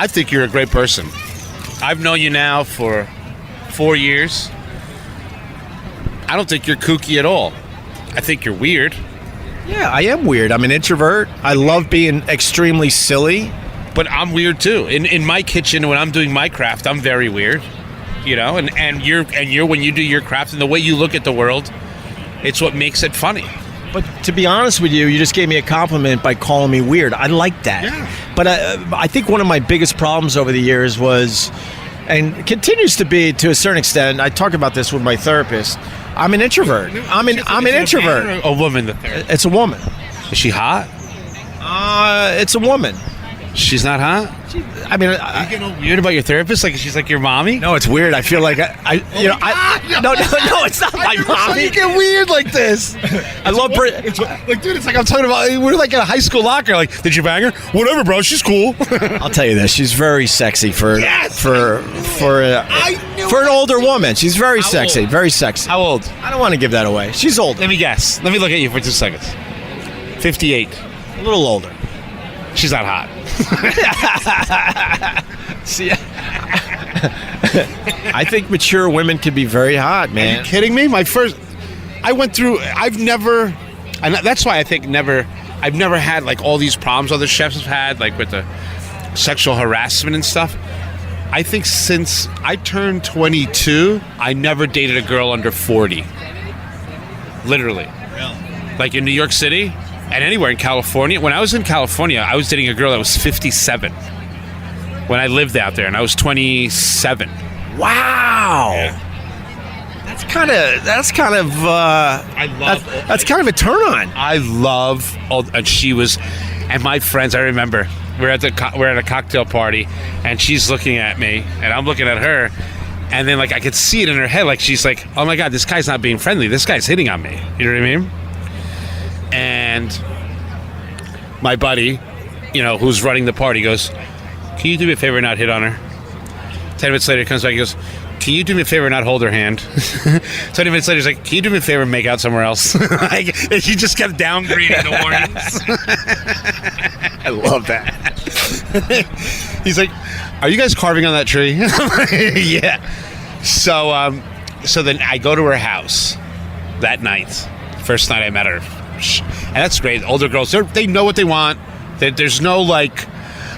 I think you're a great person. I've known you now for 4 years. I don't think you're kooky at all. I think you're weird. Yeah, I am weird. I'm an introvert. I love being extremely silly. But I'm weird too. In my kitchen, when I'm doing my craft, I'm very weird. You know, and you're when you do your craft and the way you look at the world, it's what makes it funny. But to be honest with you, you just gave me a compliment by calling me weird. I like that. Yeah. But I think one of my biggest problems over the years was, and continues to be to a certain extent, I talk about this with my therapist, I'm an introvert. I'm an introvert. A woman, the therapist. It's a woman. Is she hot? It's a woman. She's not hot? I mean, Are you getting all weird about your therapist? Like she's like your mommy? no, it's weird. I feel like no, it's not my mommy. You get weird like this. I love Brit. Like, dude, it's like I'm talking about. We're like in a high school locker. Like, did you bang her? Whatever, bro. She's cool. I'll tell you this: she's very sexy for an older woman. She's very sexy, old? very sexy. How old? I don't want to give that away. She's older, Let me guess. Let me look at you for 2 seconds. 58. a little older. She's not hot. See, I think mature women can be very hot, man. Are you kidding me? I've never, and that's why I think I've never had like all these problems other chefs have had, like with the sexual harassment and stuff. I think since I turned 22, I never dated a girl under 40. Literally. Really? Like in New York City and anywhere in California. When I was in California, I was dating a girl that was 57. When I lived out there, and I was 27. Wow. Yeah. That's kind of I love that's kind of a turn on. I love and she was, and my friends, I remember we're at a cocktail party and she's looking at me and I'm looking at her, and then like I could see it in her head, like she's like, oh my god, this guy's not being friendly, this guy's hitting on me, you know what I mean? And my buddy, you know, who's running the party goes, can you do me a favor and not hit on her? 10 minutes later he comes back and goes, can you do me a favor and not hold her hand? 20 minutes later he's like, can you do me a favor and make out somewhere else? Like, he just kept downgrading the warnings. I love that. He's like, are you guys carving on that tree? Yeah. So then I go to her house that night. First night I met her. And that's great. Older girls, they know what they want. There's no like,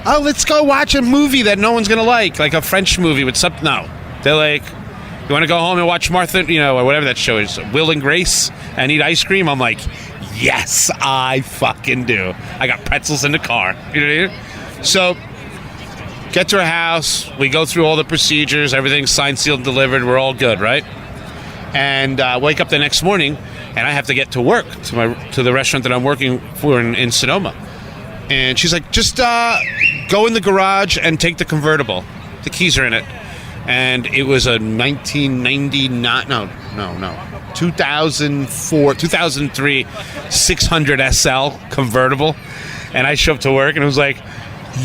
oh, let's go watch a movie that no one's going to like a French movie with something. No. They're like, you want to go home and watch Martha, you know, or whatever that show is, Will and Grace, and eat ice cream? I'm like, yes, I fucking do. I got pretzels in the car. You know what I mean? So, get to her house. We go through all the procedures. Everything's signed, sealed, and delivered. We're all good, right? And wake up the next morning, and I have to get to work, to the restaurant that I'm working for in Sonoma. And she's like, just go in the garage and take the convertible. The keys are in it. And it was a 2003 600 SL convertible. And I show up to work and it was like,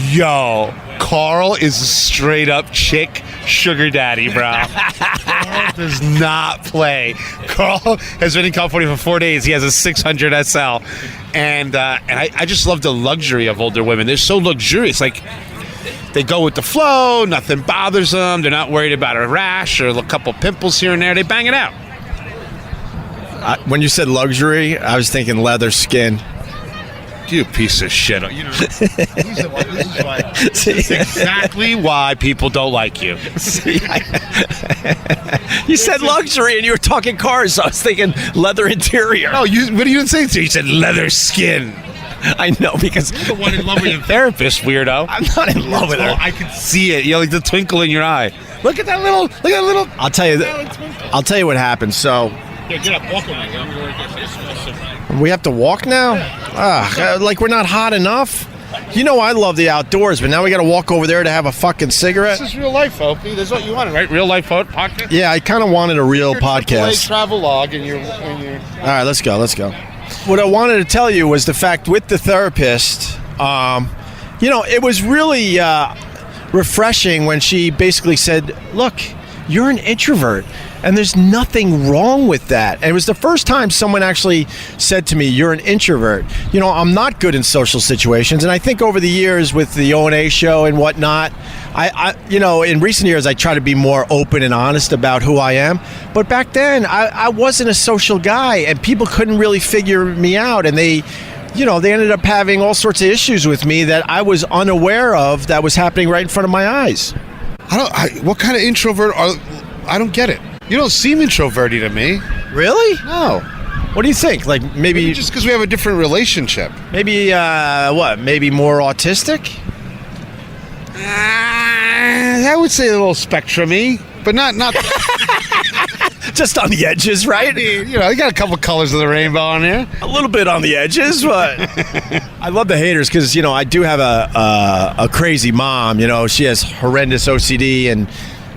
yo, Carl is a straight up chick sugar daddy, bro. Carl does not play. Carl has been in California for 4 days. He has a 600 SL. And I just love the luxury of older women. They're so luxurious. Like, they go with the flow. Nothing bothers them. They're not worried about a rash or a couple pimples here and there. They bang it out. When you said luxury, I was thinking leather skin. You piece of shit. You know, this is exactly why people don't like you. You said luxury and you were talking cars, so I was thinking leather interior. No, what do you say to? You said leather skin. I know, because You're the one in love with your therapist, weirdo. I'm not in love with her. I can see it. You know, like the twinkle in your eye. Look at that little. I'll tell you what happened. So Here, get up, walk away. I'm going to get this. we have to walk now. Like we're not hot enough. You know, I love the outdoors, but now we got to walk over there to have a fucking cigarette. This is real life, Opie. That's what you wanted, right? Real life podcast. Yeah, I kind of wanted a real podcast. Travel log, and you're. All right, let's go. What I wanted to tell you was the fact with the therapist, you know, it was really refreshing when she basically said, look, you're an introvert, and there's nothing wrong with that. And it was the first time someone actually said to me, you're an introvert. You know, I'm not good in social situations, and I think over the years with the O&A show and whatnot, In recent years, I try to be more open and honest about who I am. But back then, I wasn't a social guy, and people couldn't really figure me out. And they ended up having all sorts of issues with me that I was unaware of that was happening right in front of my eyes. What kind of introvert are... I don't get it. You don't seem introverted to me. Really? No. What do you think? Like maybe just because we have a different relationship. Maybe Maybe more autistic? I would say a little spectrum-y, but not just on the edges, right? I mean, you got a couple colors of the rainbow on here. A little bit on the edges, but I love the haters because I do have a crazy mom. She has horrendous OCD and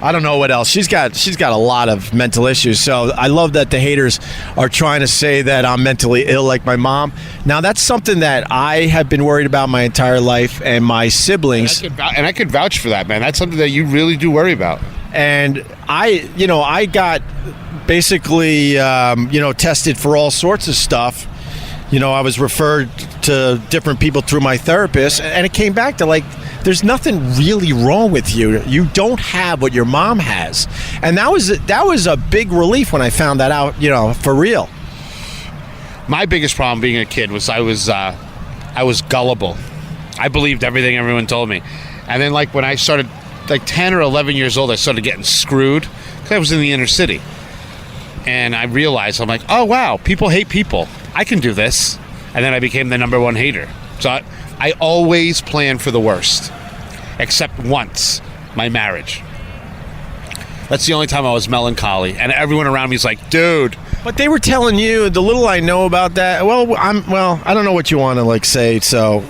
I don't know what else. She's got a lot of mental issues. So I love that the haters are trying to say that I'm mentally ill like my mom. Now that's something that I have been worried about my entire life, and my siblings. And I could vouch for that, man. That's something that you really do worry about. And I got basically tested for all sorts of stuff. I was referred to different people through my therapist, and it came back to there's nothing really wrong with you. You don't have what your mom has. And that was a big relief when I found that out, for real. My biggest problem being a kid was I was gullible. I believed everything everyone told me. And then when I started 10 or 11 years old, I started getting screwed because I was in the inner city. And I realized, I'm like, oh wow, people hate people. I can do this. And then I became the number one hater. So I always plan for the worst, except once, my marriage. That's the only time I was melancholy, and everyone around me is like, dude. But they were telling you, the little I know about that, I don't know what you want to say, so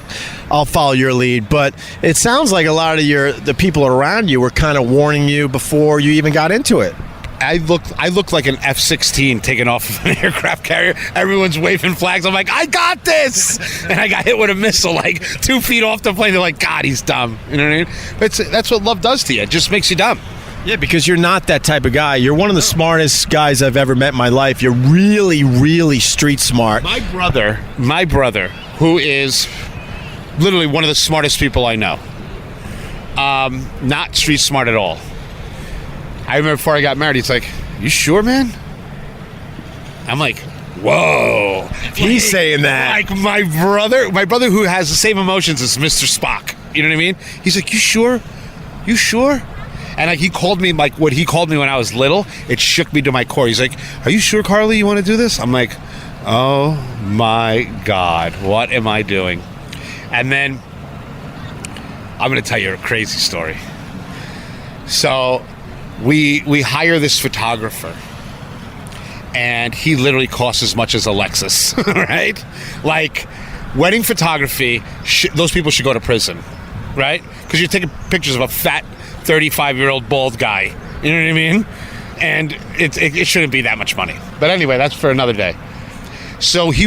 I'll follow your lead. But it sounds like a lot of the people around you were kind of warning you before you even got into it. I look like an F-16 taking off of an aircraft carrier. Everyone's waving flags. I'm like, I got this! And I got hit with a missile 2 feet off the plane. They're like, God, he's dumb. You know what I mean? But that's what love does to you. It just makes you dumb. Yeah, because you're not that type of guy. You're one of the smartest guys I've ever met in my life. You're really, really street smart. My brother, who is literally one of the smartest people I know, not street smart at all. I remember before I got married, he's like, you sure, man? I'm like, whoa. He's saying that. My brother who has the same emotions as Mr. Spock. You know what I mean? He's like, you sure? You sure? And he called me what he called me when I was little. It shook me to my core. He's like, are you sure, Carly, you want to do this? I'm like, oh my God, what am I doing? And then I'm going to tell you a crazy story. So we hire this photographer, and he literally costs as much as a Lexus, right? Wedding photography, those people should go to prison, right? Because you're taking pictures of a fat 35-year-old bald guy. You know what I mean? And it shouldn't be that much money. But anyway, that's for another day. So he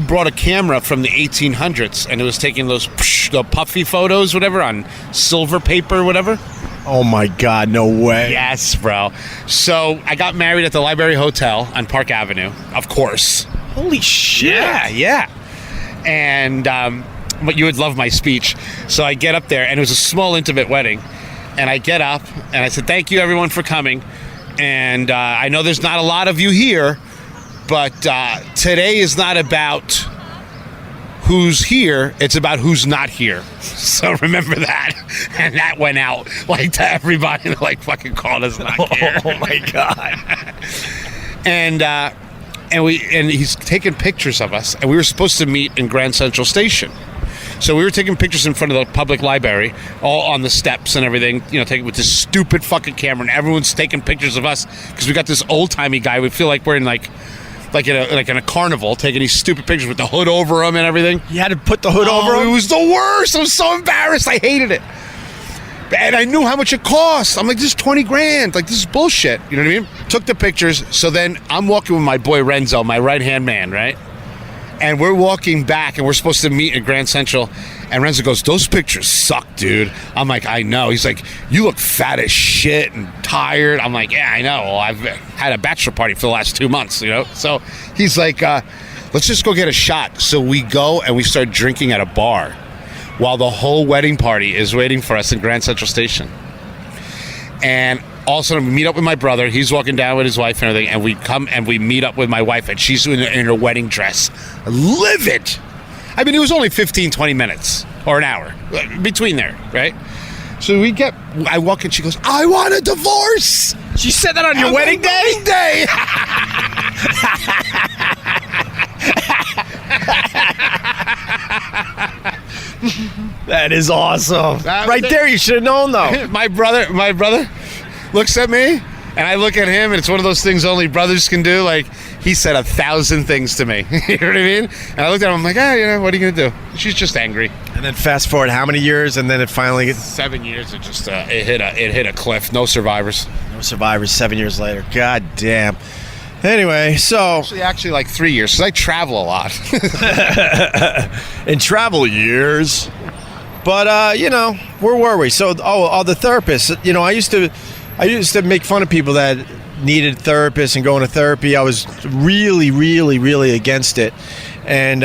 brought a camera from the 1800s, and it was taking the puffy photos, whatever, on silver paper, whatever. Oh my God, no way. Yes, bro. So I got married at the Library Hotel on Park Avenue, of course. Holy shit. Yeah. And you would love my speech. So I get up there, and it was a small, intimate wedding. And I get up, and I said, thank you, everyone, for coming. And I know there's not a lot of you here, but today is not about who's here, it's about who's not here. So remember that. And that went out to everybody, fucking called us not here. Oh my God. and he's taking pictures of us, and we were supposed to meet in Grand Central Station. So we were taking pictures in front of the public library, all on the steps and everything, taking with this stupid fucking camera, and everyone's taking pictures of us because we got this old-timey guy. We feel like we're in like in a carnival, taking these stupid pictures with the hood over him and everything. You had to put the hood over him? It was the worst. I was so embarrassed. I hated it. And I knew how much it cost. I'm like, this is 20 grand. This is bullshit. You know what I mean? Took the pictures. So then I'm walking with my boy Renzo, my right-hand man, right? And we're walking back, and we're supposed to meet at Grand Central. And Renzo goes, those pictures suck, dude. I'm like, I know. He's like, you look fat as shit and tired. I'm like, yeah, I know. Well, I've had a bachelor party for the last 2 months, So he's like, let's just go get a shot. So we go, and we start drinking at a bar. while the whole wedding party is waiting for us in Grand Central Station. And all of a sudden, we meet up with my brother. He's walking down with his wife and everything, and we come and we meet up with my wife, and she's in her wedding dress. Livid! I mean, it was only 15, 20 minutes or an hour between there, right? So I walk in, she goes, I want a divorce! She said that on your wedding day? Wedding day! That is awesome. Right there, you should have known, though. My brother looks at me, and I look at him, and it's one of those things only brothers can do. Like, he said 1,000 things to me. You know what I mean? And I looked at him, I'm like, what are you going to do? She's just angry. And then fast forward how many years, and then it finally... 7 years, it just it hit a cliff. No survivors. No survivors 7 years later. God damn. Anyway, so... Actually like 3 years, because I travel a lot. In travel years. But, where were we? So, the therapist. I used to make fun of people that needed therapists and going to therapy. I was really, really, really against it. And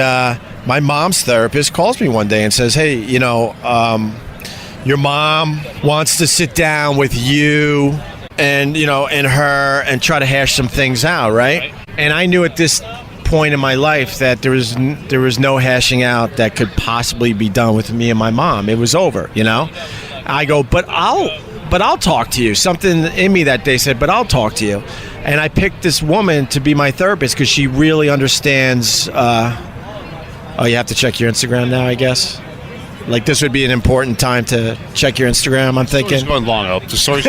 my mom's therapist calls me one day and says, hey, your mom wants to sit down with you and her and try to hash some things out, right? And I knew at this point in my life that there was no hashing out that could possibly be done with me and my mom. It was over, I go, but I'll talk to you. Something in me that day said, but I'll talk to you. And I picked this woman to be my therapist because she really understands. You have to check your Instagram now, I guess. Like, this would be an important time to check your Instagram, I'm thinking. It's going long, Hope. The story's...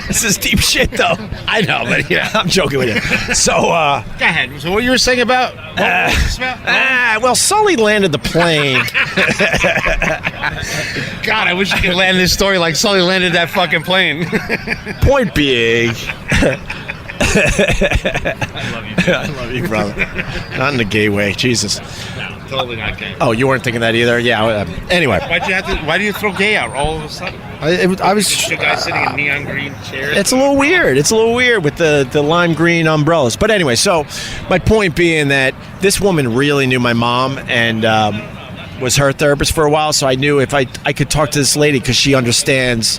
This is deep shit, though. I know, but yeah. I'm joking with you. So, go ahead. So what you were saying about... What was this about? Well, Sully landed the plane. God, I wish you could land this story like Sully landed that fucking plane. Point being... I love you, I love you, brother. Not in the gay way, Jesus. No, totally not gay. Oh, you weren't thinking that either? Yeah. Anyway, why do you throw gay out all of a sudden? I was two guys sitting in neon green chairs. It's a little weird. It's a little weird with the lime green umbrellas. But anyway, so my point being that this woman really knew my mom and was her therapist for a while. So I knew if I could talk to this lady because she understands,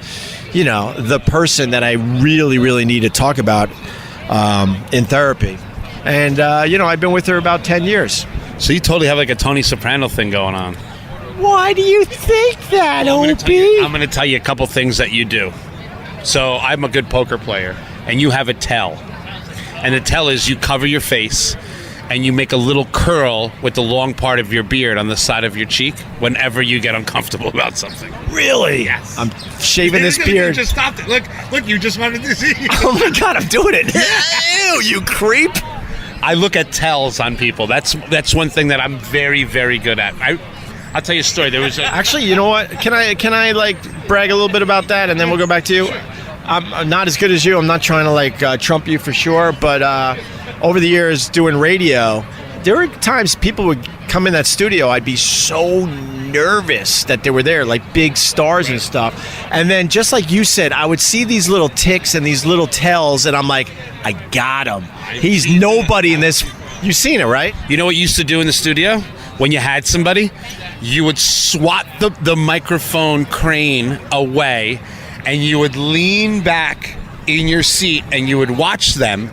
the person that I really, really need to talk about in therapy. And, I've been with her about 10 years. So you totally have like a Tony Soprano thing going on. Why do you think that, Opie? I'm going to tell you a couple things that you do. So I'm a good poker player, and you have a tell. And the tell is you cover your face, and you make a little curl with the long part of your beard on the side of your cheek whenever you get uncomfortable about something. Really? Yes. I'm shaving this beard. You just stopped it. Look, you just wanted to see. Oh my God, I'm doing it. Ew, you creep. I look at tells on people. That's one thing that I'm very, very good at. I'll tell you a story. There was actually, you know what? Can I like brag a little bit about that, and then we'll go back to you. I'm not as good as you. I'm not trying to trump you for sure, but over the years doing radio, there were times people would come in that studio. I'd be so nervous that they were there, like big stars and stuff. And then, just like you said, I would see these little ticks and these little tells, and I'm like, I got him. He's nobody in this. You've seen it, right? You know what you used to do in the studio? When you had somebody, you would swat the microphone crane away, and you would lean back in your seat, and you would watch them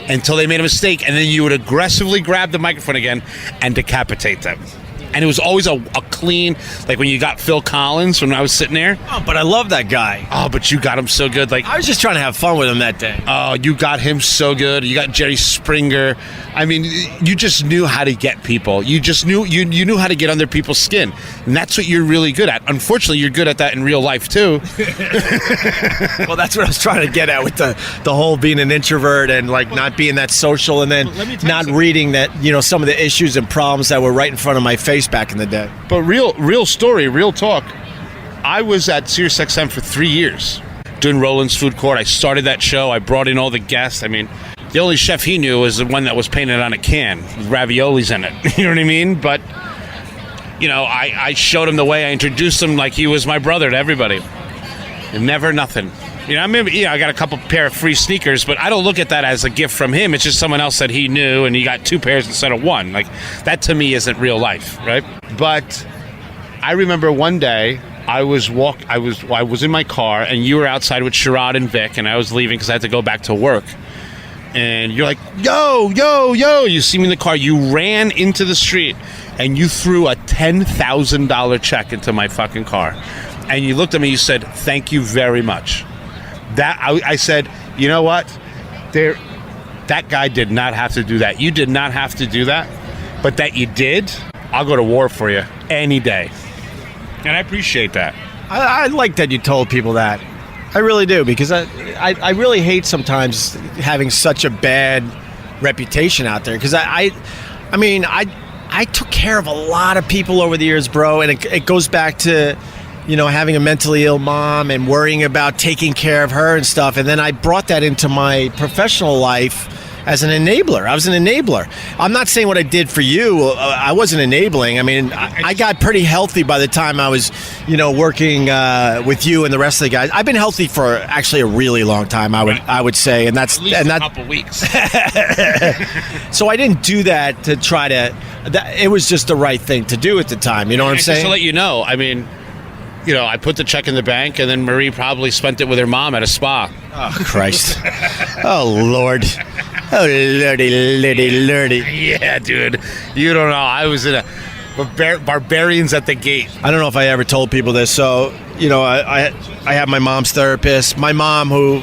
until they made a mistake, and then you would aggressively grab the microphone again and decapitate them. And it was always a clean, like when you got Phil Collins when I was sitting there. Oh, but I love that guy. Oh, but you got him so good. Like, I was just trying to have fun with him that day. Oh, you got him so good. You got Jerry Springer. I mean, you just knew how to get people. You just knew you knew how to get under people's skin, and that's what you're really good at. Unfortunately, you're good at that in real life too. Well, that's what I was trying to get at with the whole being an introvert and not being that social, and then not reading that some of the issues and problems that were right in front of my face back in the day. But real story, real talk. I was at SiriusXM for 3 years doing Roland's Food Court. I started that show. I brought in all the guests. I mean, the only chef he knew was the one that was painted on a can with raviolis in it. You know what I mean? But, I showed him the way. I introduced him like he was my brother to everybody. And never nothing. I got a couple pair of free sneakers, but I don't look at that as a gift from him. It's just someone else that he knew, and he got 2 pairs instead of 1. Like, that to me isn't real life, right? But I remember one day I was in my car, and you were outside with Sherrod and Vic, and I was leaving because I had to go back to work. And you're like, yo, yo, yo. You see me in the car. You ran into the street, and you threw a $10,000 check into my fucking car. And you looked at me, you said, thank you very much. I said, you know what? That guy did not have to do that. You did not have to do that. But that you did, I'll go to war for you any day. And I appreciate that. I like that you told people that. I really do, because I really hate sometimes having such a bad reputation out there. Because I took care of a lot of people over the years, bro, and it goes back to, having a mentally ill mom and worrying about taking care of her and stuff. And then I brought that into my professional life as an enabler. I was an enabler. I'm not saying what I did for you. I wasn't enabling. I mean, I got pretty healthy by the time I was, working with you and the rest of the guys. I've been healthy for actually a really long time. I would say, and that's at least a couple weeks. So I didn't do that to try to. It was just the right thing to do at the time. You know what I'm saying? Just to let you know, I mean, I put the check in the bank, and then Marie probably spent it with her mom at a spa. Oh, Christ. Oh, Lord. Oh, lordy. Yeah, dude. You don't know. I was in a barbarians at the gate. I don't know if I ever told people this. So, I have my mom's therapist. My mom who,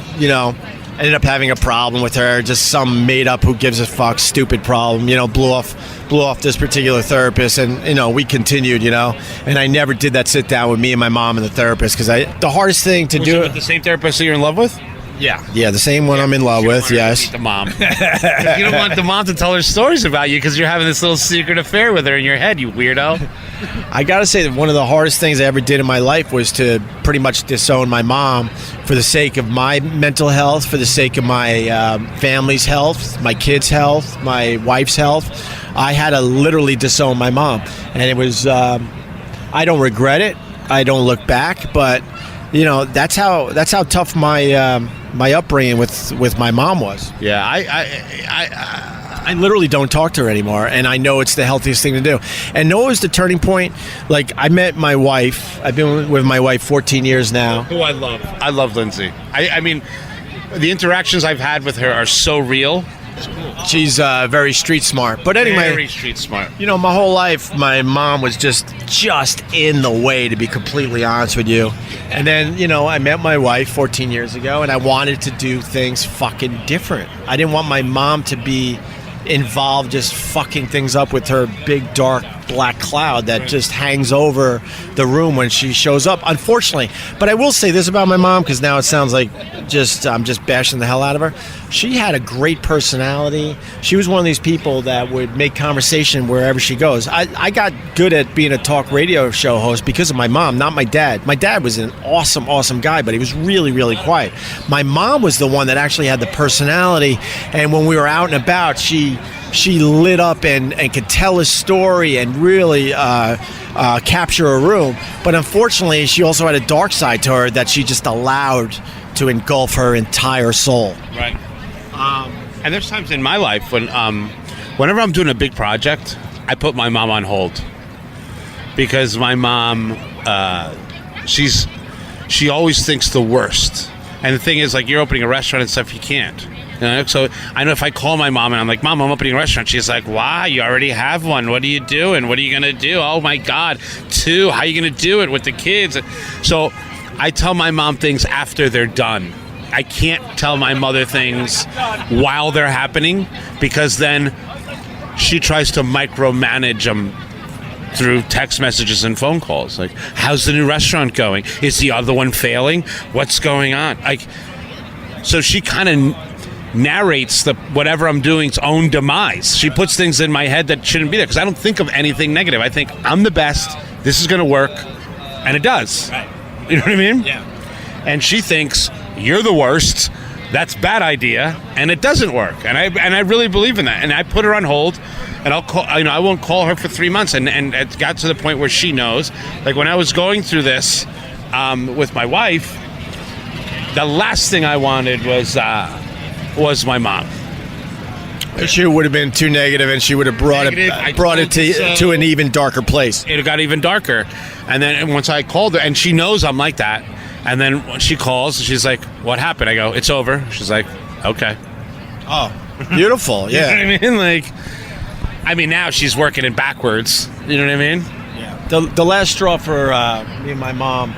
ended up having a problem with her, just some made up who gives a fuck stupid problem, blew off this particular therapist, and we continued, and I never did that sit down with me and my mom and the therapist, because the hardest thing to do. With the same therapist that you're in love with? Yeah, the same one I'm in love with. Yes, the mom. You don't want the mom to tell her stories about you because you're having this little secret affair with her in your head, you weirdo. I gotta say that one of the hardest things I ever did in my life was to pretty much disown my mom for the sake of my mental health, for the sake of my family's health, my kids' health, my wife's health. I had to literally disown my mom, and it was. I don't regret it. I don't look back, but that's how tough my upbringing with my mom was. Yeah, I literally don't talk to her anymore, and I know it's the healthiest thing to do. And what was the turning point? Like, I met my wife. I've been with my wife 14 years now. Who I love. I love Lindsay. I mean, the interactions I've had with her are so real. She's very street smart. But anyway, very street smart. My whole life, my mom was just in the way, to be completely honest with you. And then, I met my wife 14 years ago, and I wanted to do things fucking different. I didn't want my mom to be involved just fucking things up with her big dark black cloud that just hangs over the room when she shows up, unfortunately. But I will say this about my mom, because now it sounds like I'm just bashing the hell out of her. She had a great personality. She was one of these people that would make conversation wherever she goes. I got good at being a talk radio show host because of my mom, not my dad. My dad was an awesome guy, but he was really, really quiet. My mom was the one that actually had the personality, and when we were out and about, she lit up and could tell a story and really capture a room. But unfortunately, she also had a dark side to her that she just allowed to engulf her entire soul. Right. And there's times in my life when, whenever I'm doing a big project, I put my mom on hold, because my mom, she always thinks the worst. And the thing is, like, you're opening a restaurant and stuff, you can't. So I know if I call my mom and I'm like, Mom, I'm opening a restaurant. She's like, why? You already have one. What are you doing? What are you going to do? Oh, my God. 2. How are you going to do it with the kids? So I tell my mom things after they're done. I can't tell my mother things while they're happening, because then she tries to micromanage them through text messages and phone calls. Like, how's the new restaurant going? Is the other one failing? What's going on? So she kind of narrates whatever I'm doing's own demise. She puts things in my head that shouldn't be there, because I don't think of anything negative. I think I'm the best. This is going to work, and it does. Right. You know what I mean? Yeah. And she thinks you're the worst. That's a bad idea, and it doesn't work. And I really believe in that. And I put her on hold, and I'll call. I won't call her for 3 months. And it got to the point where she knows. Like, when I was going through this with my wife, the last thing I wanted was my mom. She would have been too negative, and she would have brought it to an even darker place. It got even darker. And then once I called her, and she knows I'm like that, and then when she calls, she's like, what happened? I go, it's over. She's like, okay. Oh, beautiful. Yeah. You know what I mean? Now she's working it backwards. You know what I mean? Yeah. The last straw for me and my mom,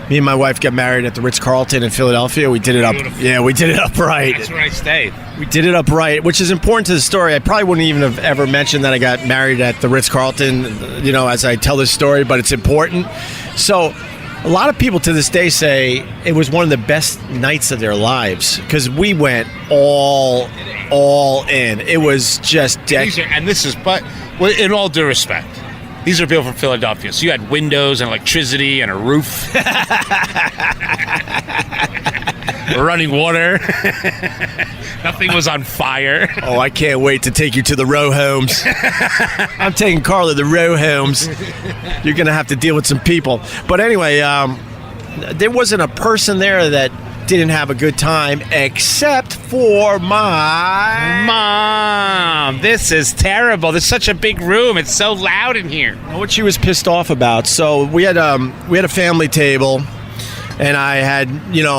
me and my wife got married at the Ritz-Carlton in Philadelphia. We did it up. Beautiful. Yeah, we did it up right. That's where I stayed. We did it up right, which is important to the story. I probably wouldn't even have ever mentioned that I got married at the Ritz-Carlton, as I tell this story, but it's important. So a lot of people to this day say it was one of the best nights of their lives because we went all in. It was just but in all due respect, these are people from Philadelphia, so you had windows and electricity and a roof, running water. Nothing was on fire. Oh, I can't wait to take you to the row homes. I'm taking Carla to the row homes. You're going to have to deal with some people. But anyway, there wasn't a person there that didn't have a good time except for my mom. This is terrible. There's such a big room. It's so loud in here. What she was pissed off about. So we had a family table, and I had,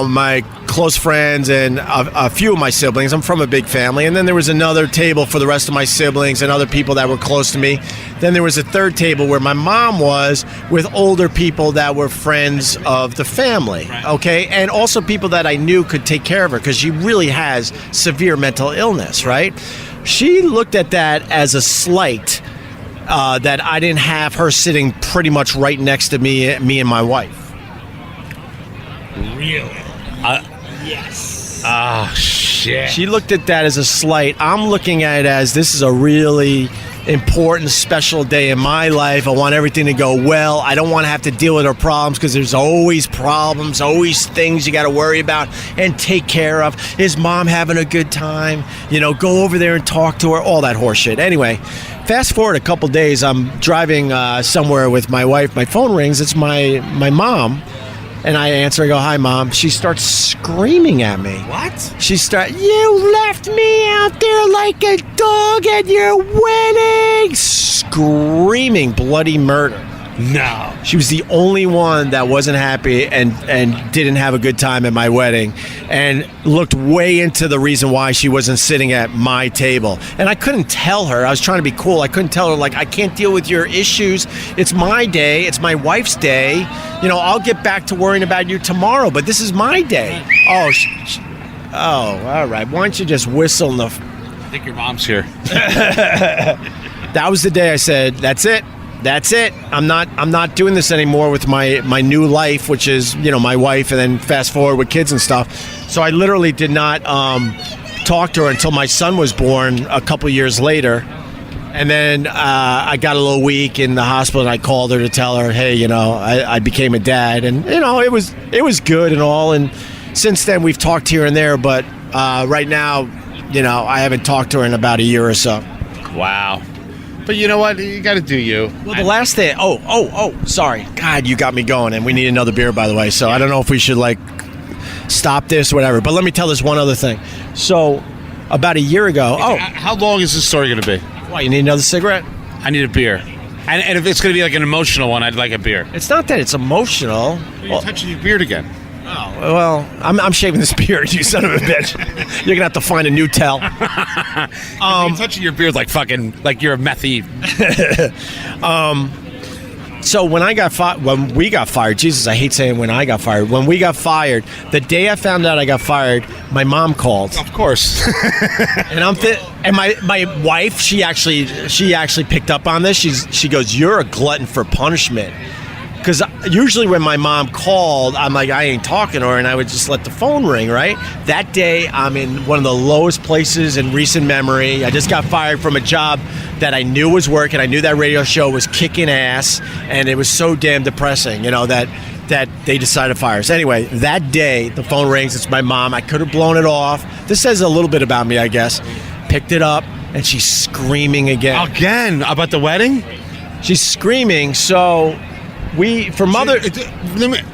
my close friends and a few of my siblings. I'm from a big family. And then there was another table for the rest of my siblings and other people that were close to me. Then there was a third table where my mom was with older people that were friends of the family. Right. Okay? And also people that I knew could take care of her because she really has severe mental illness, right? She looked at that as a slight that I didn't have her sitting pretty much right next to me and my wife. Really? Yes. Oh, shit. She looked at that as a slight. I'm looking at it as this is a really important, special day in my life. I want everything to go well. I don't want to have to deal with her problems because there's always problems, always things you got to worry about and take care of. Is mom having a good time? Go over there and talk to her, all that horse shit. Anyway, fast forward a couple days. I'm driving somewhere with my wife. My phone rings. It's my mom. And I answer, I go, hi, Mom. She starts screaming at me. What? You left me out there like a dog at your wedding. Screaming bloody murder. No. She was the only one that wasn't happy and didn't have a good time at my wedding and looked way into the reason why she wasn't sitting at my table. And I couldn't tell her. I was trying to be cool. I couldn't tell her, I can't deal with your issues. It's my day. It's my wife's day. I'll get back to worrying about you tomorrow, but this is my day. Oh, all right. Why don't you just whistle in the... I think your mom's here. That was the day I said, that's it. I'm not doing this anymore with my new life, which is, my wife, and then fast forward with kids and stuff. So I literally did not talk to her until my son was born a couple years later. And then I got a little weak in the hospital, and I called her to tell her, hey, I became a dad. And, it was good and all. And since then, we've talked here and there. But right now, I haven't talked to her in about a year or so. Wow. But you know what? You got to do you. Well, the last thing... Oh, sorry. God, you got me going, and we need another beer, by the way. So I don't know if we should, stop this or whatever. But let me tell this one other thing. So about a year ago... How long is this story going to be? Why, you need another cigarette? I need a beer. And if it's going to be an emotional one, I'd like a beer. It's not that it's emotional. You're touching your beard again. Oh, well, I'm shaving this beard, you son of a bitch. You're going to have to find a new towel. You're touching your beard like you're a methy. So when we got fired, Jesus, I hate saying when I got fired. When we got fired, the day I found out I got fired, my mom called. Of course. And my wife, she actually picked up on this. She goes, "You're a glutton for punishment." Because usually when my mom called, I'm like, I ain't talking to her, and I would just let the phone ring, right? That day, I'm in one of the lowest places in recent memory. I just got fired from a job that I knew was working. I knew that radio show was kicking ass, and it was so damn depressing, that they decided to fire us. Anyway, that day, the phone rings. It's my mom. I could have blown it off. This says a little bit about me, I guess. Picked it up, and she's screaming again. Again? About the wedding? She's screaming, so... for mother.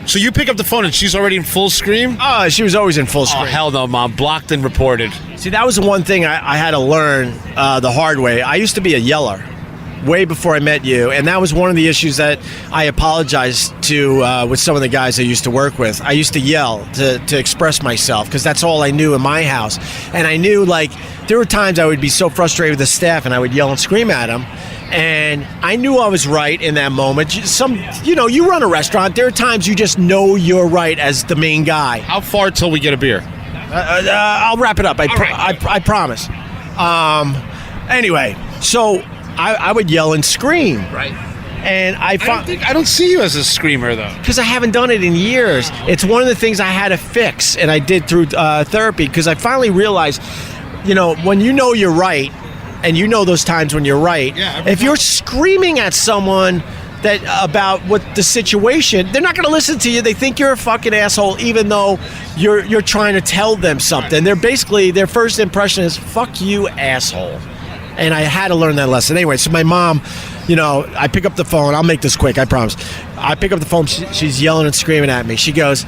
So you pick up the phone and she's already in full scream? She was always in full Oh, scream. hell no, Mom. Blocked and reported. See, that was the one thing I had to learn the hard way. I used to be a yeller way before I met you, and that was one of the issues that I apologized to with some of the guys I used to work with. I used to yell to express myself because that's all I knew in my house. And I knew, like, there were times I would be so frustrated with the staff and I would yell and scream at them. And I knew I was right in that moment. You run a restaurant. There are times you just know you're right as the main guy. How far till we get a beer? I'll wrap it up. I promise. Anyway, so I would yell and scream. Right. And I don't see you as a screamer, though. Because I haven't done it in years. It's one of the things I had to fix, and I did through therapy, because I finally realized, when you know you're right, and you know those times when you're right, if you're screaming at someone about what the situation, they're not going to listen to you. They think you're a fucking asshole, even though you're trying to tell them something. They're basically, their first impression is, fuck you, asshole. And I had to learn that lesson. Anyway, so my mom, I pick up the phone. I'll make this quick, I promise. I pick up the phone. She's yelling and screaming at me. She goes,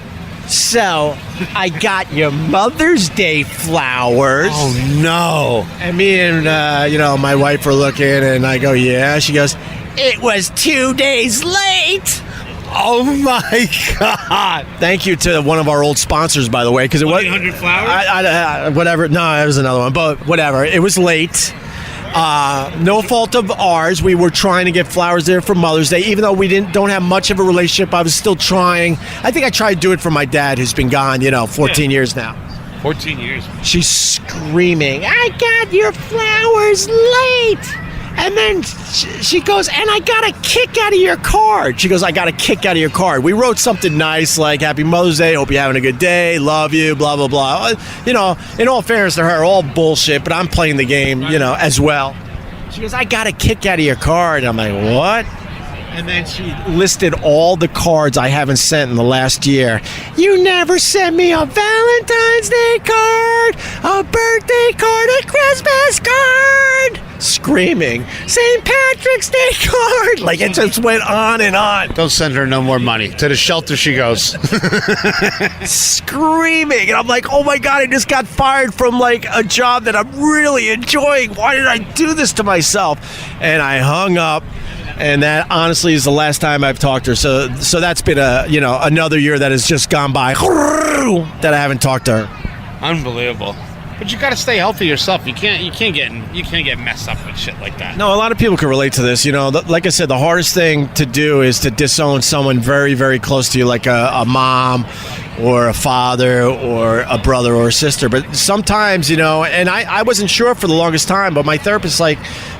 so I got your Mother's Day flowers. Oh, no. And me and, my wife are looking, and I go, yeah. She goes, it was 2 days late. Oh, my God. Thank you to one of our old sponsors, by the way, because it was 1-800 Flowers? Whatever. No, it was another one, but whatever. It was late. No fault of ours. We were trying to get flowers there for Mother's Day, even though we don't have much of a relationship. I was still trying. I think I tried to do it for my dad, who's been gone, 14 years now. 14 years. She's screaming, I got your flowers late. And then she goes, and I got a kick out of your card. She goes, I got a kick out of your card. We wrote something nice like, Happy Mother's Day, hope you're having a good day, love you, blah, blah, blah. In all fairness to her, all bullshit, but I'm playing the game, as well. She goes, I got a kick out of your card. I'm like, what? And then she listed all the cards I haven't sent in the last year. You never sent me a Valentine's Day card, a birthday card, a Christmas card. Screaming, St. Patrick's Day card. Like, it just went on and on. Don't send her no more money. To the shelter she goes. Screaming. And I'm like, oh my God, I just got fired from like a job that I'm really enjoying. Why did I do this to myself? And I hung up. And that honestly is the last time I've talked to her. So that's been another year that has just gone by that I haven't talked to her. Unbelievable. But you got to stay healthy yourself. You can't get messed up with shit like that. No, a lot of people can relate to this. Like I said, the hardest thing to do is to disown someone very, very close to you, like a mom or a father or a brother or a sister. But sometimes, and I wasn't sure for the longest time, but my therapist,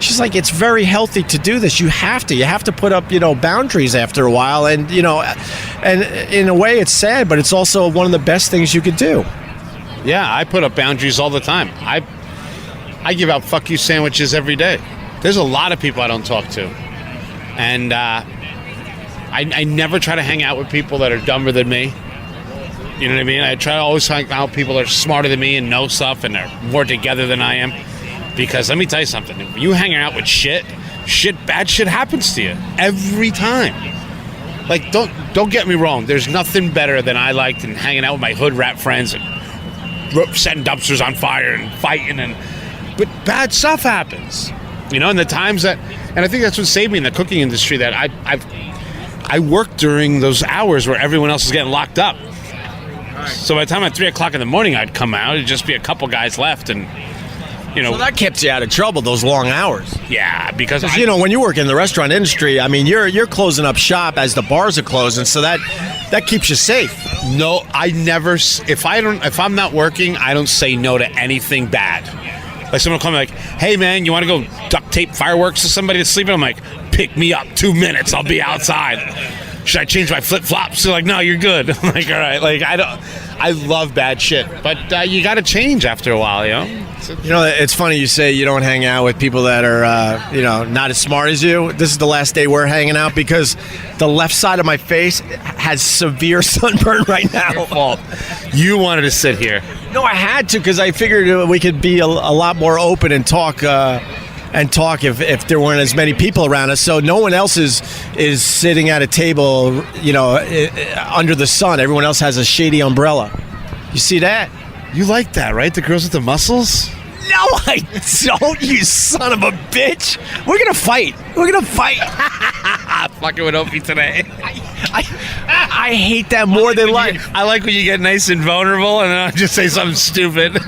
she's like, it's very healthy to do this. You have to put up, boundaries after a while. And, and in a way it's sad, but it's also one of the best things you could do. Yeah, I put up boundaries all the time. I give out fuck you sandwiches every day. There's a lot of people I don't talk to. And I never try to hang out with people that are dumber than me. You know what I mean? I try to always hang out with people that are smarter than me and know stuff and are more together than I am. Because let me tell you something. If you hang out with bad shit happens to you. Every time. Like, don't get me wrong. There's nothing better than I like than hanging out with my hood rat friends and setting dumpsters on fire and fighting, but bad stuff happens, and the times and I think that's what saved me in the cooking industry, that I worked during those hours where everyone else is getting locked up. So by the time at 3 o'clock in the morning I'd come out, it'd just be a couple guys left, and so that kept you out of trouble, those long hours. Yeah, because when you work in the restaurant industry, I mean, you're closing up shop as the bars are closing, so that keeps you safe. No, I never. If I'm not working, I don't say no to anything bad. Like, someone will call me like, "Hey man, you want to go duct tape fireworks to somebody that's sleeping?" I'm like, "Pick me up, 2 minutes, I'll be outside." Should I change my flip flops? They're like, "No, you're good." I'm like, all right. Like, I love bad shit, but you got to change after a while, It's funny you say you don't hang out with people that are, not as smart as you. This is the last day we're hanging out because the left side of my face has severe sunburn right now. Your fault. You wanted to sit here. No, I had to because I figured we could be a lot more open and talk and talk if there weren't as many people around us. So no one else is sitting at a table, under the sun. Everyone else has a shady umbrella. You see that? You like that, right? The girls with the muscles? No, I don't, you son of a bitch. We're going to fight. Fucking with Opie today. I hate that more than life. I like when you get nice and vulnerable and then I just say something stupid.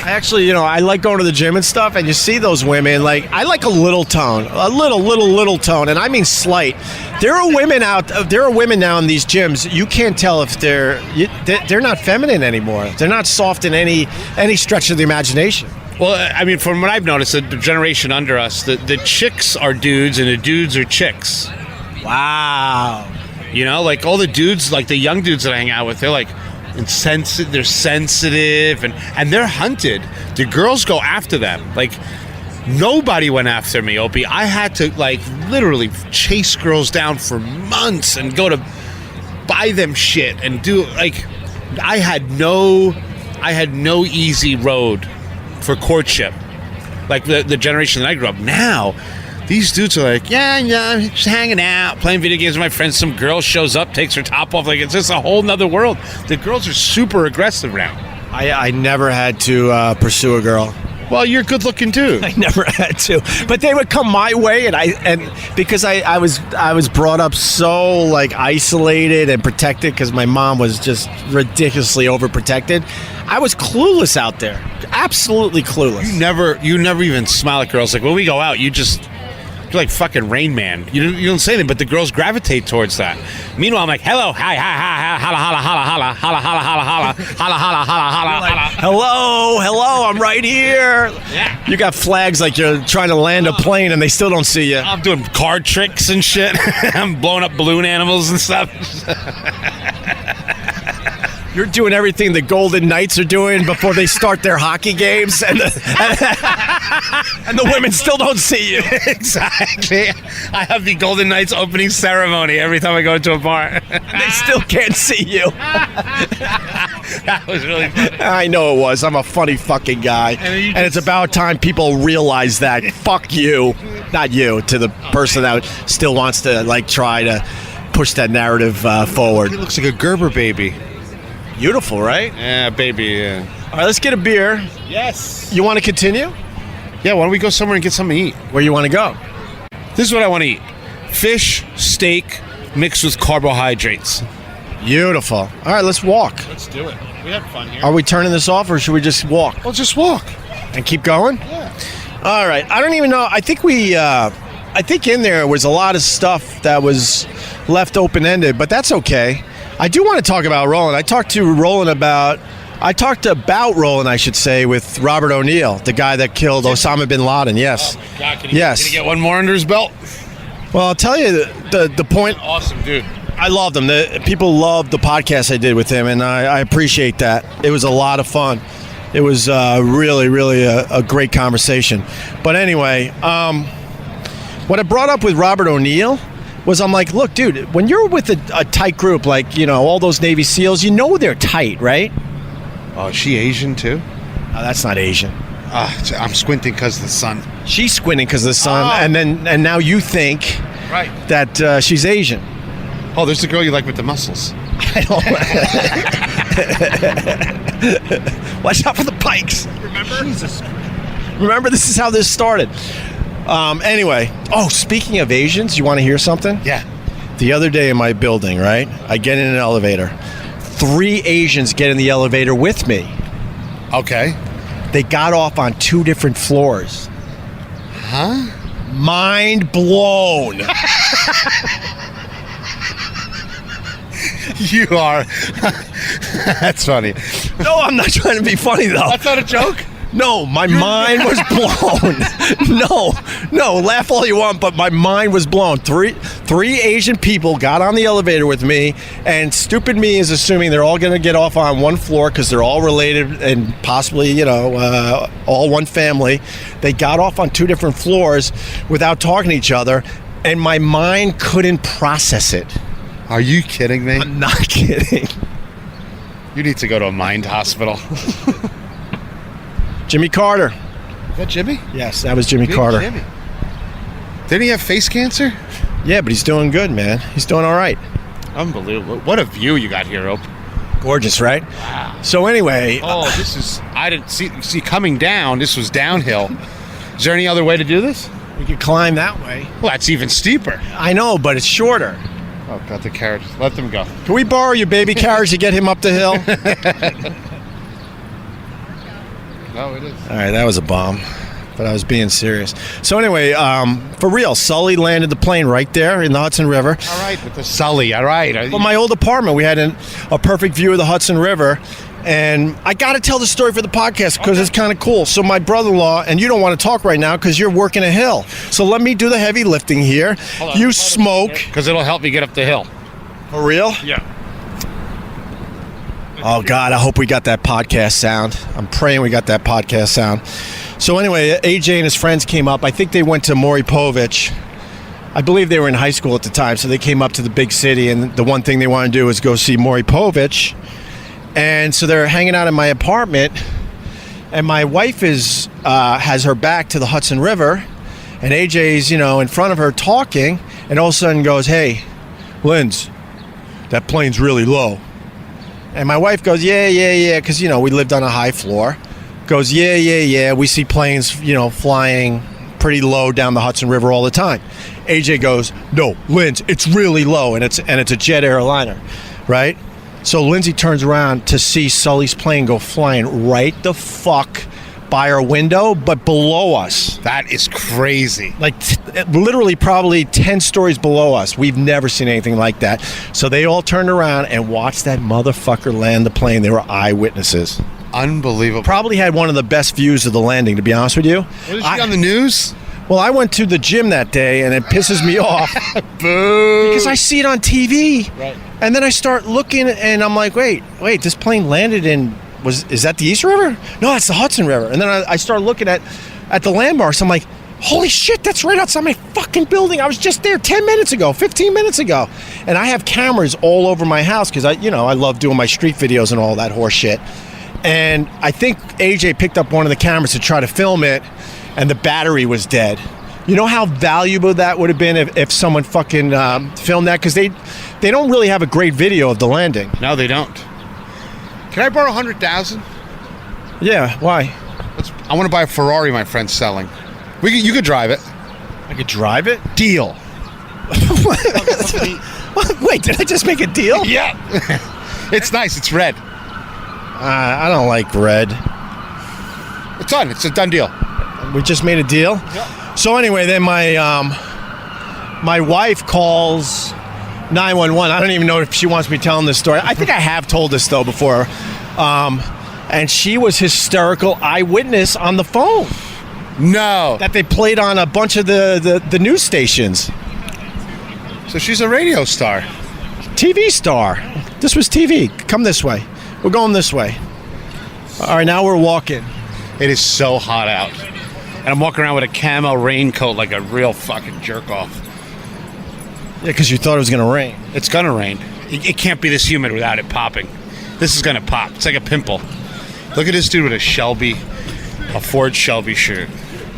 I actually, I like going to the gym and stuff, and you see those women, like, I like a little tone, little tone, and I mean slight. There are women now in these gyms, you can't tell if they're not feminine anymore. They're not soft in any stretch of the imagination. Well, I mean, from what I've noticed, the generation under us, the chicks are dudes and the dudes are chicks. Wow. Like all the dudes, like the young dudes that I hang out with, they're like, they're sensitive and they're hunted. The girls go after them. Like nobody went after me, Opie. I had to literally chase girls down for months and go to buy them shit and do I had no easy road for courtship. Like the generation that I grew up. Now these dudes are like, yeah, just hanging out, playing video games with my friends. Some girl shows up, takes her top off. Like, it's just a whole nother world. The girls are super aggressive now. I never had to pursue a girl. Well, you're good looking too. I never had to, but they would come my way, and because I was brought up so isolated and protected because my mom was just ridiculously overprotected. I was clueless out there, absolutely clueless. You never even smile at girls. Like when we go out, you're like fucking Rain Man. You don't say anything, but the girls gravitate towards that. Meanwhile, I'm like, hello, hi, holla, holla, holla, holla, holla, holla, holla, holla, holla, holla, holla, holla. Hello, I'm right here. Yeah. You got flags like you're trying to land a plane and they still don't see you. I'm doing card tricks and shit. I'm blowing up balloon animals and stuff. You're doing everything the Golden Knights are doing before they start their hockey games, and the women still don't see you. Exactly. I have the Golden Knights opening ceremony every time I go into a bar. They still can't see you. That was really funny. I know it was. I'm a funny fucking guy. And it's about time people realize that. Fuck you. Not you, to the person that still wants to try to push that narrative forward. He looks like a Gerber baby. Beautiful, right? Yeah, baby, yeah. All right, let's get a beer. Yes. You want to continue? Yeah, why don't we go somewhere and get something to eat? Where you want to go? This is what I want to eat. Fish, steak, mixed with carbohydrates. Beautiful. All right, let's walk. Let's do it. We had fun here. Are we turning this off, or should we just walk? Well, just walk. And keep going? Yeah. All right. I don't even know. I think I think in there was a lot of stuff that was left open-ended, but that's okay. I do want to talk about Roland. I talked about Roland, I should say, with Robert O'Neill, the guy that killed Osama bin Laden. Yes. Oh my God, can he get one more under his belt? Well, I'll tell you the point. Awesome, dude. I loved him. People loved the podcast I did with him, and I appreciate that. It was a lot of fun. It was really, really a great conversation. But anyway, what I brought up with Robert O'Neill was I'm like, look, dude, when you're with a tight group, all those Navy SEALs, they're tight, right? Oh, is she Asian too? Oh, that's not Asian. I'm squinting because of the sun. She's squinting because of the sun, and now you think that she's Asian. Oh, there's the girl you like with the muscles. I don't. Watch out for the pikes. Remember? Jesus. Remember, this is how this started. Anyway, speaking of Asians, you want to hear something? Yeah. The other day in my building, right, I get in an elevator. 3 Asians get in the elevator with me. Okay. They got off on 2 different floors. Huh? Mind blown. You are. That's funny. No, I'm not trying to be funny, though. That's not a joke? No, my mind was blown. No, laugh all you want, but my mind was blown. Three Asian people got on the elevator with me, and stupid me is assuming they're all going to get off on one floor because they're all related and possibly, all one family. They got off on 2 different floors without talking to each other, and my mind couldn't process it. Are you kidding me? I'm not kidding. You need to go to a mind hospital. Jimmy Carter, Is that Jimmy? Yes, that was Jimmy Big Carter. Jimmy. Didn't he have face cancer? Yeah, but he's doing good, man. He's doing all right. Unbelievable. What a view you got here, Ope. Gorgeous, right? Wow. So anyway... Oh, this is... I didn't see coming down. This was downhill. Is there any other way to do this? We could climb that way. Well, that's even steeper. I know, but it's shorter. Oh, got the carriages. Let them go. Can we borrow your baby carriage to get him up the hill? No, it is. All right, that was a bomb, but I was being serious. So anyway, for real, Sully landed the plane right there in the Hudson River. All right, with the Sully. All right. Well, my old apartment, we had a perfect view of the Hudson River. And I got to tell the story for the podcast because it's kind of cool. So my brother-in-law, and you don't want to talk right now because you're working a hill. So let me do the heavy lifting here. You smoke. Because it'll help me get up the hill. For real? Yeah. Oh, God, I hope we got that podcast sound. I'm praying we got that podcast sound. So anyway, AJ and his friends came up. I think they went to Maury Povich. I believe they were in high school at the time, so they came up to the big city, and the one thing they wanted to do was go see Maury Povich. And so they're hanging out in my apartment, and my wife has her back to the Hudson River, and AJ's, in front of her talking, and all of a sudden goes, "Hey, Linz, that plane's really low." And my wife goes, yeah, because, we lived on a high floor. Goes, yeah, we see planes, flying pretty low down the Hudson River all the time. AJ goes, "No, Linz, it's really low, and it's a jet airliner," right? So Lindsay turns around to see Sully's plane go flying right the fuck by our window, but below us. That is crazy. Like literally probably 10 stories below us. We've never seen anything like that. So they all turned around and watched that motherfucker land the plane. They were eyewitnesses. Unbelievable. Probably had one of the best views of the landing, to be honest with you. Was she on the news? Well, I went to the gym that day, and it pisses me off. Boo. Because I see it on TV. Right. And then I start looking, and I'm like, wait, this plane landed in, is that the East River? No, that's the Hudson River. And then I start looking at the landmarks. I'm like, holy shit, that's right outside my fucking building. I was just there 10 minutes ago, 15 minutes ago. And I have cameras all over my house because I love doing my street videos and all that horse shit. And I think AJ picked up one of the cameras to try to film it, and the battery was dead. You know how valuable that would have been if someone fucking filmed that? Because they don't really have a great video of the landing. No, they don't. Can I borrow 100,000? Yeah, why? I want to buy a Ferrari my friend's selling. You could drive it. I could drive it? Deal. Wait, did I just make a deal? Yeah. It's nice. It's red. I don't like red. It's done. It's a done deal. We just made a deal? Yep. So anyway, then my wife calls 911. I don't even know if she wants me telling this story. I think I have told this, though, before. And she was hysterical eyewitness on the phone. No. That they played on a bunch of the news stations. So she's a radio star. TV star. This was TV. Come this way. We're going this way. All right, now we're walking. It is so hot out. And I'm walking around with a camo raincoat like a real fucking jerk-off. Yeah, because you thought it was going to rain. It's going to rain. It can't be this humid without it popping. This is going to pop. It's like a pimple. Look at this dude with a Ford Shelby shirt.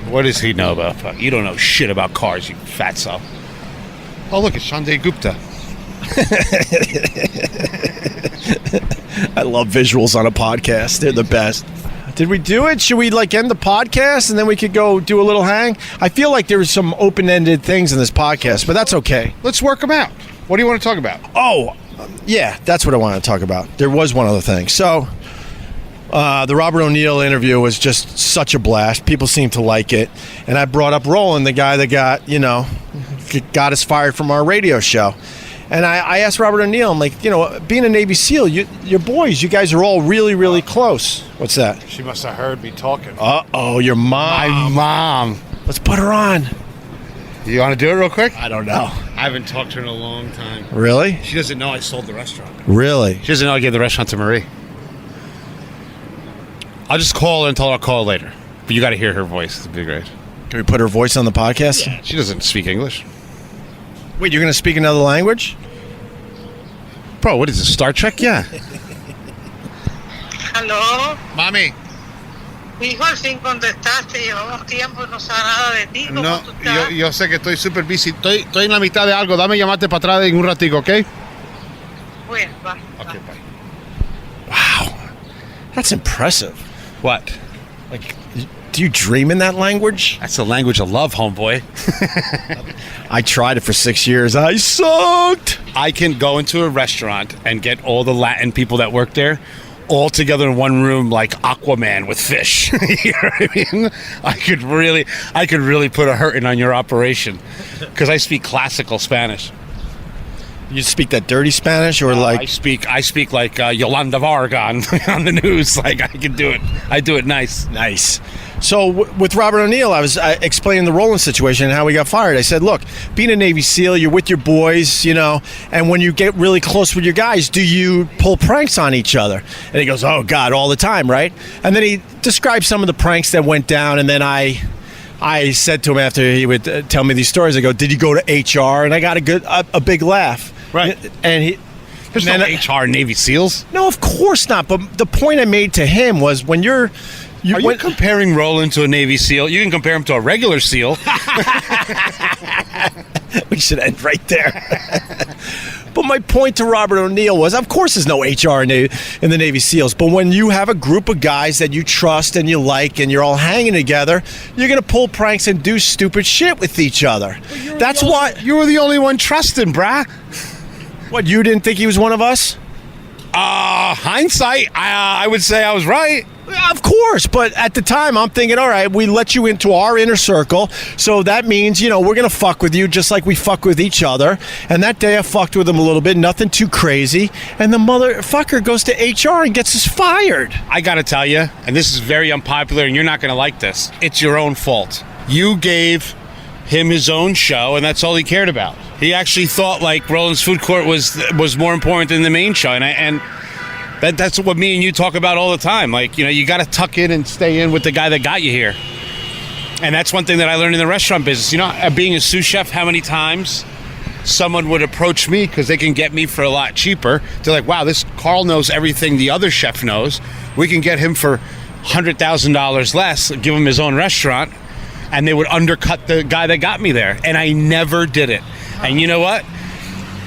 What does he know about? You don't know shit about cars, you fatso. Oh, look, it's Sanjay Gupta. I love visuals on a podcast. They're the best. Did we do it? Should we end the podcast and then we could go do a little hang? I feel like there was some open-ended things in this podcast, but that's okay. Let's work them out. What do you want to talk about? Oh, yeah, that's what I want to talk about. There was one other thing. So, the Robert O'Neill interview was just such a blast. People seemed to like it. And I brought up Roland, the guy that got us fired from our radio show. And I asked Robert O'Neill, I'm like, being a Navy SEAL, your boys, you guys are all really, really close. What's that? She must have heard me talking. Uh-oh, your mom. My mom. Let's put her on. You want to do it real quick? I don't know. I haven't talked to her in a long time. Really? She doesn't know I sold the restaurant. Really? She doesn't know I gave the restaurant to Marie. I'll just call her and tell her I'll call her later. But you got to hear her voice. It'd be great. Can we put her voice on the podcast? Yeah. She doesn't speak English. Wait, you're going to speak another language? Bro, what is this, Star Trek? Yeah. Hello? Mommy. Hijo, al fin contestaste, llevamos tiempo y no sabe nada de ti. ¿Cómo No, tú estás? yo sé que estoy super busy. Estoy en la mitad de algo. Dame llamarte para atrás en un ratico, ¿ok? Bueno, va. Okay, bye. Wow, that's impressive. What? Like, do you dream in that language? That's the language of love, homeboy. I tried it for 6 years. I sucked. I can go into a restaurant and get all the Latin people that work there all together in one room like Aquaman with fish. You know what I mean? I could really put a hurting on your operation because I speak classical Spanish. You speak that dirty Spanish, or like I speak like Yolanda Varga on the news. Like I can do it. I do it nice. nice. So with Robert O'Neill, I was explaining the Roland situation and how he got fired. I said, look, being a Navy SEAL, you're with your boys, you know, and when you get really close with your guys, do you pull pranks on each other? And he goes, oh, God, all the time, right? And then he described some of the pranks that went down, and then I said to him after he would tell me these stories, I go, did you go to HR? And I got a big laugh. Right. And he... There's no HR Navy SEALs. No, of course not. But the point I made to him was when you're... Are you comparing Roland to a Navy SEAL? You can compare him to a regular SEAL. We should end right there. But my point to Robert O'Neill was, of course there's no HR in the Navy SEALs, but when you have a group of guys that you trust and you like and you're all hanging together, you're going to pull pranks and do stupid shit with each other. That's why... You were the only one trusting, brah. What, you didn't think he was one of us? Hindsight, I would say I was right. Of course, but at the time, I'm thinking, all right, we let you into our inner circle, so that means, you know, we're going to fuck with you just like we fuck with each other. And that day I fucked with him a little bit, nothing too crazy, and the motherfucker goes to HR and gets us fired. I got to tell you, and this is very unpopular, and you're not going to like this, it's your own fault. You gave him his own show, and that's all he cared about. He actually thought, like, Roland's Food Court was more important than the main show, and that's what me and you talk about all the time. Like, you know, you got to tuck in and stay in with the guy that got you here. And that's one thing that I learned in the restaurant business. You know, being a sous chef, how many times someone would approach me because they can get me for a lot cheaper. They're like, wow, this Carl knows everything the other chef knows. We can get him for $100,000 less, give him his own restaurant, and they would undercut the guy that got me there. And I never did it. And you know what?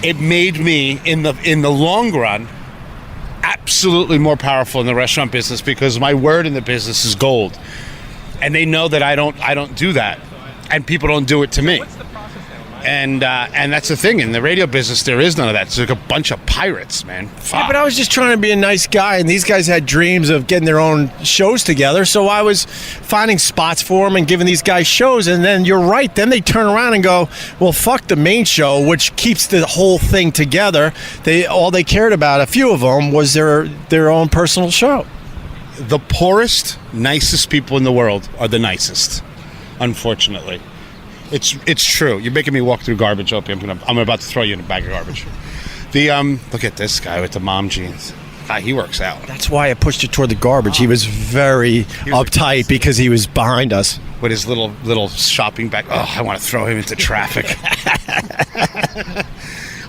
It made me, in the long run, absolutely more powerful in the restaurant business because my word in the business is gold, and they know that I don't do that, and people don't do it to me. And that's the thing in the radio business. There is none of that. It's like a bunch of pirates, man. Yeah, but I was just trying to be a nice guy, and these guys had dreams of getting their own shows together, so I was finding spots for them and giving these guys shows. And then you're right, then they turn around and go, well, fuck the main show, which keeps the whole thing together. All they cared about, a few of them, was their own personal show. The poorest, nicest people in the world are the nicest, unfortunately. It's true. You're making me walk through garbage, Opie. I'm about to throw you in a bag of garbage. Look at this guy with the mom jeans. God, he works out. That's why I pushed it toward the garbage. He was very uptight because he was behind us with his little shopping bag. Oh, I want to throw him into traffic.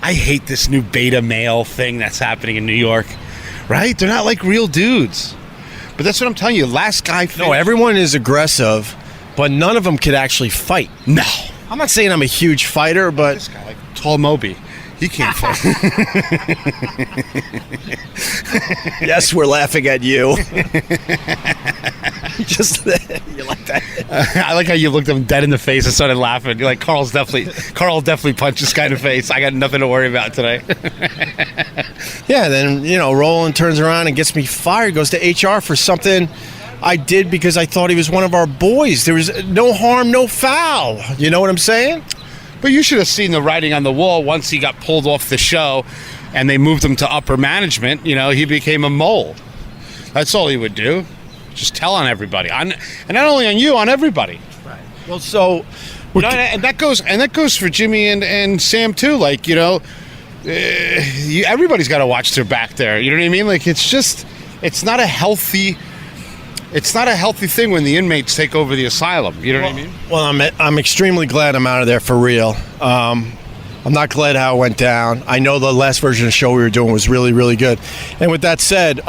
I hate this new beta male thing that's happening in New York. Right? They're not like real dudes. But that's what I'm telling you. Last guy finished. No, everyone is aggressive, but none of them could actually fight. No. I'm not saying I'm a huge fighter, but... This guy, like Tall Moby, he can't fight. Yes, we're laughing at you. Just you like that? I like how you looked him dead in the face and started laughing. You're like, Carl definitely punched this guy in the face. I got nothing to worry about today. Yeah, then, Roland turns around and gets me fired, goes to HR for something I did because I thought he was one of our boys. There was no harm, no foul. You know what I'm saying? But you should have seen the writing on the wall once he got pulled off the show and they moved him to upper management. He became a mole. That's all he would do. Just tell on everybody. And not only on you, on everybody. Right. Well, so... and that goes for Jimmy and Sam, too. Like, everybody's got to watch their back there. You know what I mean? Like, it's not a healthy thing when the inmates take over the asylum. You know what I mean? Well, I'm extremely glad I'm out of there for real. I'm not glad how it went down. I know the last version of the show we were doing was really, really good. And with that said,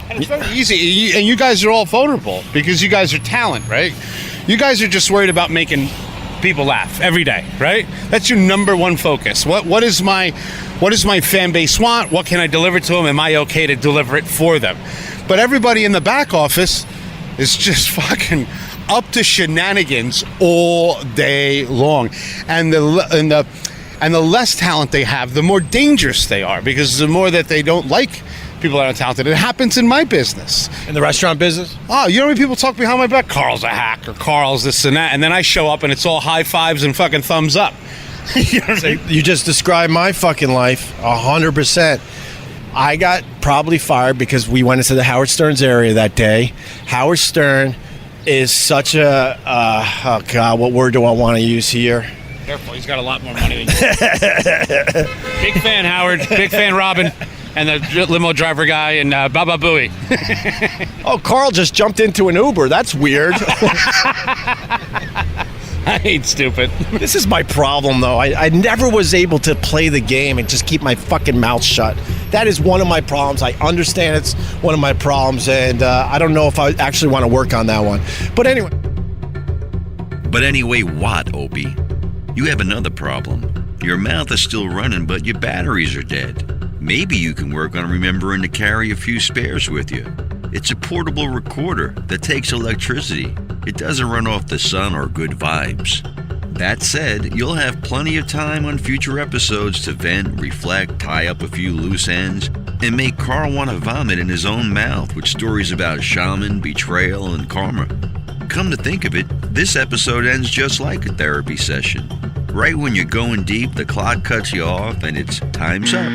And it's very easy, and you guys are all vulnerable because you guys are talent, right? You guys are just worried about making people laugh every day, right? That's your number one focus. What does my fan base want? What can I deliver to them? Am I okay to deliver it for them? But everybody in the back office is just fucking up to shenanigans all day long, and the less talent they have, the more dangerous they are, because the more that they don't like people that are talented. It happens in my business. In the restaurant business? Oh, you know how many people talk behind my back? Carl's a hack, or Carl's this and that, and then I show up and it's all high fives and fucking thumbs up. You know what I mean? You just described my fucking life 100%. I got probably fired because we went into the Howard Stern's area that day. Howard Stern is such a, oh God, what word do I want to use here? Careful, he's got a lot more money than you. Big fan, Howard. Big fan, Robin. And the limo driver guy and Baba Booey. Oh, Carl just jumped into an Uber. That's weird. I ain't stupid. This is my problem, though. I never was able to play the game and just keep my fucking mouth shut. That is one of my problems. I understand it's one of my problems, and I don't know if I actually want to work on that one. But anyway. But anyway, what, Opie? You have another problem. Your mouth is still running, but your batteries are dead. Maybe you can work on remembering to carry a few spares with you. It's a portable recorder that takes electricity. It doesn't run off the sun or good vibes. That said, you'll have plenty of time on future episodes to vent, reflect, tie up a few loose ends, and make Carl want to vomit in his own mouth with stories about shaman, betrayal, and karma. Come to think of it, this episode ends just like a therapy session. Right when you're going deep, the clock cuts you off and it's time's up.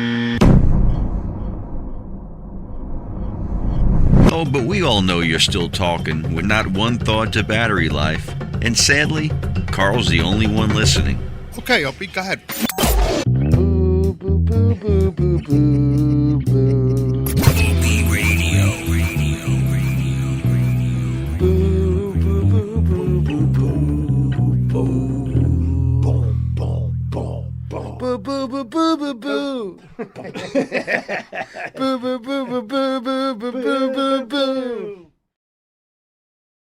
Oh, but we all know you're still talking with not one thought to battery life. And sadly, Carl's the only one listening. Okay, Opie, go ahead. Boo, boo, boo, boo, boo, boo, boo. OpieRadio. Boo, boo, boo, boo, boo, boo. Boo, boo, boo, boo, boo, boo. Boo, boo, boo, boo, boo, boo, boo, boo, boo, boo.